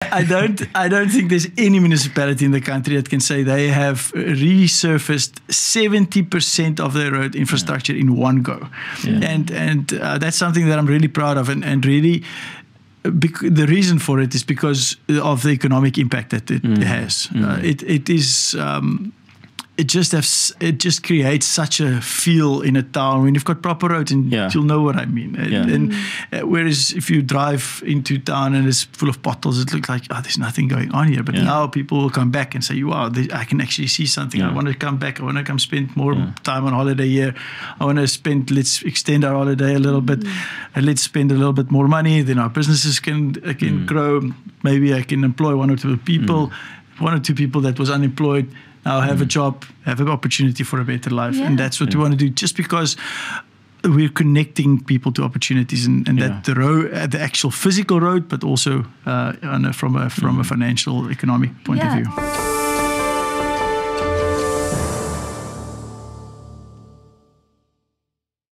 I don't think there's any municipality in the country that can say they have resurfaced 70% of their road infrastructure in one go. And that's something that I'm really proud of, and really the reason for it is because of the economic impact that it has. It is it just creates such a feel in a town when you've got proper roads, and you'll know what I mean. And whereas if you drive into town and it's full of potholes, it looks like, oh, there's nothing going on here. But now people will come back and say, wow, I can actually see something. I want to come back. I want to come spend more time on holiday here. I want to let's extend our holiday a little bit, and let's spend a little bit more money. Then our businesses can grow. Maybe I can employ one or two people that was unemployed. Now have a job, have an opportunity for a better life. And that's what we want to do, just because we're connecting people to opportunities, and that the road, the actual physical road, but also from a financial, economic point of view.